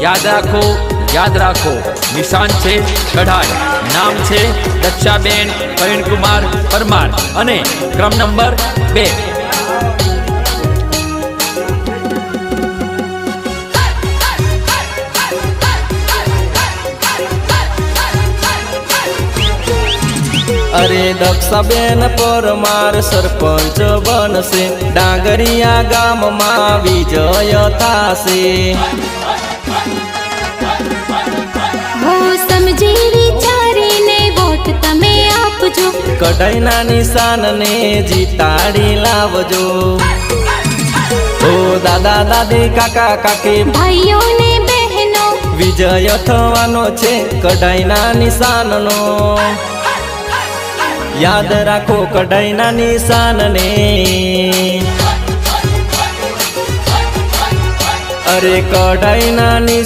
याद राखो निशान छे कढ़ाई। नाम छे दक्षाबेन प्रवीणकुमार परमार अने क्रम नंबर 2। अरे दक्षाबेन परमार सरपंच बनशे, डांगरिया गाम में विजय थाशे। हो समझी विचारीने वोट तमे आपजो, कढ़ाईना निशान ने जीताड़ी लावजो। ओ दादा दादी काका काकी भाईओ ने बहनों, विजय थवानो छे कढ़ाईना निशाननो। याद राखो कढ़ाईना निशान ने। अरे कढ़ाईना निशान